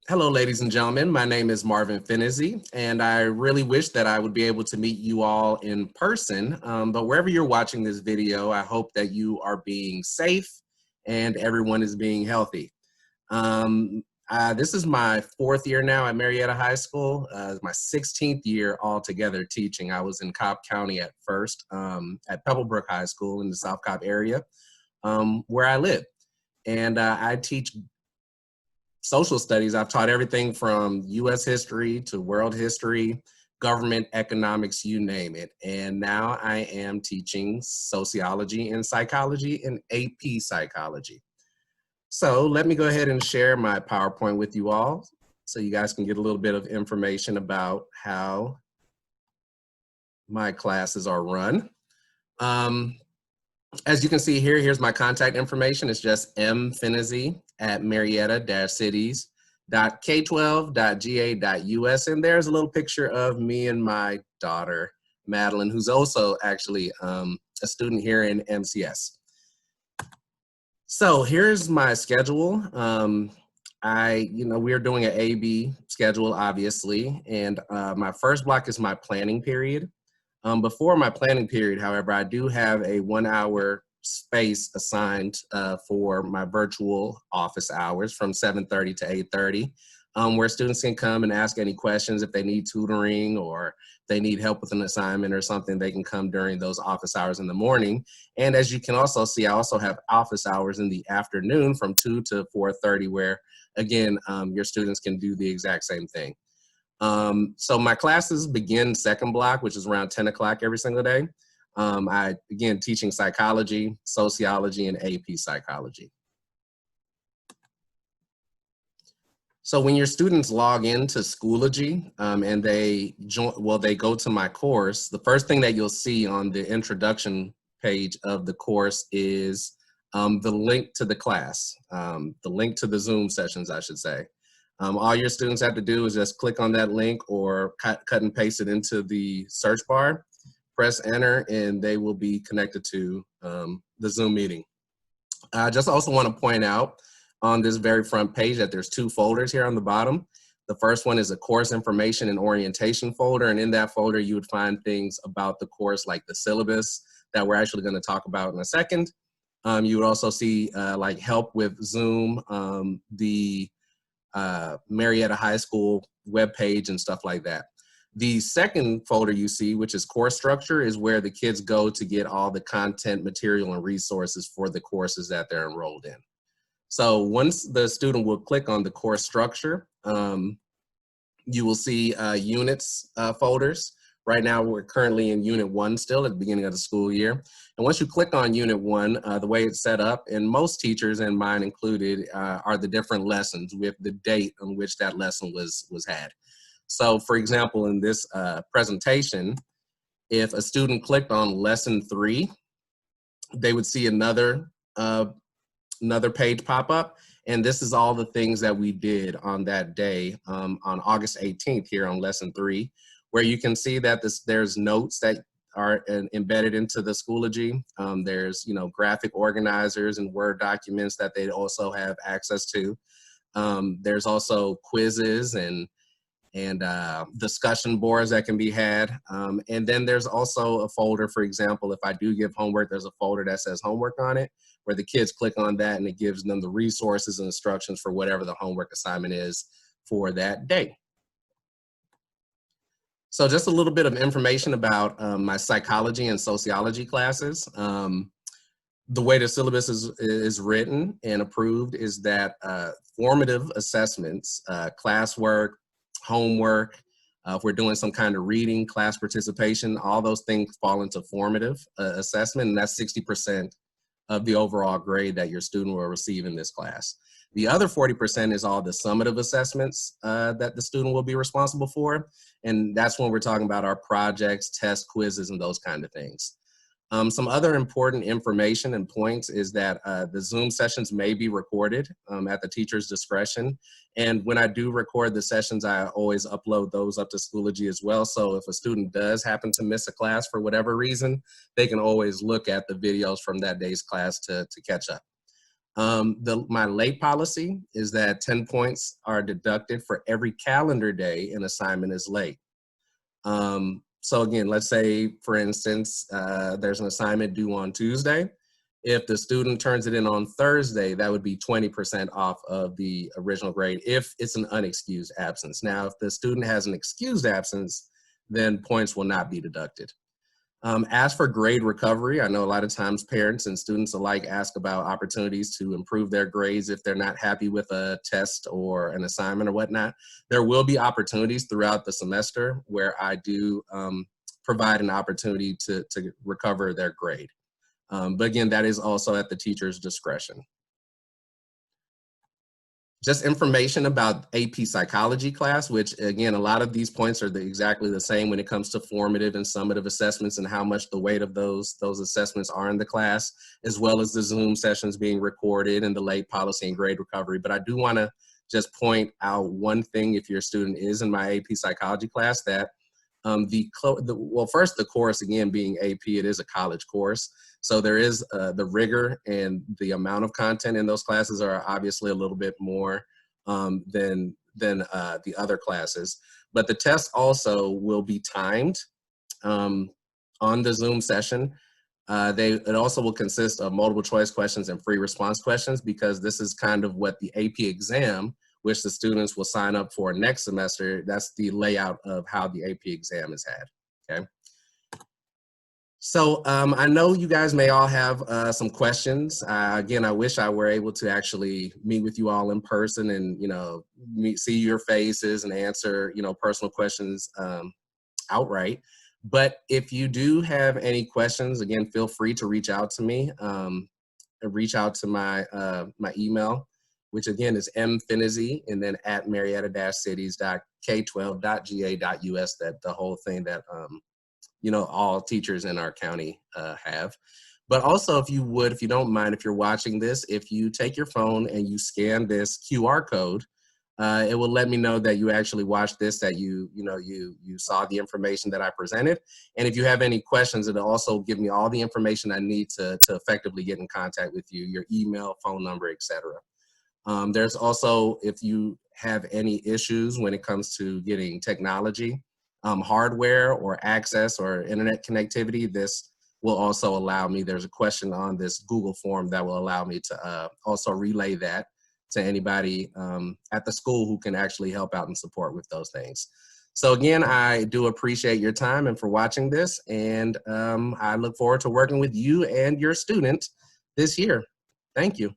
Hello, ladies and gentlemen. My name is Marvin Phinizy, and I really wish that I would be able to meet you all in person. But wherever you're watching this video, I hope that you are being safe and everyone is being healthy. This is my fourth year now at Marietta High School, my 16th year altogether teaching. I was in Cobb County at first, at Pebblebrook High School in the South Cobb area, where I live. And I teach social studies. I've taught everything from US history to world history, government, economics, you name it. And now I am teaching sociology and psychology and AP psychology. So let me go ahead and share my PowerPoint with you all so you guys can get a little bit of information about how my classes are run. As you can see here, here's my contact information. It's just mphinizy@marietta-cities.k12.ga.us. And there's a little picture of me and my daughter, Madeline, who's also actually a student here in MCS. So here's my schedule. We're doing an A-B schedule, obviously. And my first block is my planning period. Before my planning period, however, I do have a 1 hour space assigned for my virtual office hours from 7:30 to 8:30, where students can come and ask any questions if they need tutoring or they need help with an assignment or something. They can come during those office hours in the morning. And as you can also see, I also have office hours in the afternoon from 2 to 4:30, where again, your students can do the exact same thing. So my classes begin second block, which is around 10 o'clock every single day. I begin teaching psychology, sociology, and AP psychology. So when your students log into Schoology and they go to my course, the first thing that you'll see on the introduction page of the course is the link to the class, the link to the Zoom sessions, I should say. All your students have to do is just click on that link or cut and paste it into the search bar, press enter, and they will be connected to the Zoom meeting. I just also want to point out on this very front page that there's two folders here on the bottom. The first one is a course information and orientation folder, and in that folder you would find things about the course like the syllabus that we're actually going to talk about in a second. You would also see like help with Zoom, the Marietta High School webpage and stuff like that. The second folder you see, which is course structure, is where the kids go to get all the content, material, and resources for the courses that they're enrolled in. So once the student will click on the course structure, you will see units folders. Right now, we're currently in Unit 1 still at the beginning of the school year. And once you click on Unit 1, the way it's set up, and most teachers, and mine included, are the different lessons with the date on which that lesson was had. So for example, in this presentation, if a student clicked on Lesson 3, they would see another page pop up. And this is all the things that we did on that day on August 18th here on Lesson 3. Where you can see that there's notes that are embedded into the Schoology. There's graphic organizers and Word documents that they also have access to. There's also quizzes and discussion boards that can be had. And then there's also a folder, for example, if I do give homework, there's a folder that says homework on it, where the kids click on that and it gives them the resources and instructions for whatever the homework assignment is for that day. So just a little bit of information about my psychology and sociology classes. The way the syllabus is written and approved is that formative assessments, classwork, homework, if we're doing some kind of reading, class participation, all those things fall into formative assessment, and that's 60% of the overall grade that your student will receive in this class. The other 40% is all the summative assessments that the student will be responsible for. And that's when we're talking about our projects, tests, quizzes, and those kind of things. Some other important information and points is that the Zoom sessions may be recorded at the teacher's discretion. And when I do record the sessions, I always upload those up to Schoology as well. So if a student does happen to miss a class for whatever reason, they can always look at the videos from that day's class to catch up. My late policy is that 10 points are deducted for every calendar day an assignment is late. So again, let's say, for instance, there's an assignment due on Tuesday. If the student turns it in on Thursday, that would be 20% off of the original grade if it's an unexcused absence. Now, if the student has an excused absence, then points will not be deducted. As for grade recovery, I know a lot of times parents and students alike ask about opportunities to improve their grades if they're not happy with a test or an assignment or whatnot. There will be opportunities throughout the semester where I do provide an opportunity to recover their grade. But again, that is also at the teacher's discretion. Just information about AP psychology class, which again, a lot of these points are exactly the same when it comes to formative and summative assessments and how much the weight of those assessments are in the class, as well as the Zoom sessions being recorded and the late policy and grade recovery. But I do want to just point out one thing if your student is in my AP psychology class, that well, first, the course, again, being AP, it is a college course. So there is the rigor and the amount of content in those classes are obviously a little bit more than the other classes. But the test also will be timed on the Zoom session. It also will consist of multiple choice questions and free response questions, because this is kind of what the AP exam, which the students will sign up for next semester, that's the layout of how the AP exam is had, okay? So I know you guys may all have some questions. Again, I wish I were able to actually meet with you all in person and, see your faces and answer, personal questions outright. But if you do have any questions, again, feel free to reach out to me. Reach out to my email, which again is mphinizy and then at marietta-cities.k12.ga.us. That the whole thing that all teachers in our county have. But also, if you don't mind, if you're watching this, if you take your phone and you scan this QR code, it will let me know that you actually watched this, that you saw the information that I presented. And if you have any questions, it'll also give me all the information I need to effectively get in contact with you, your email, phone number, etc. There's also, if you have any issues when it comes to getting technology, hardware or access or internet connectivity, this will also allow me, there's a question on this Google form that will allow me to also relay that to anybody at the school who can actually help out and support with those things. So again, I do appreciate your time and for watching this, and I look forward to working with you and your student this year. Thank you.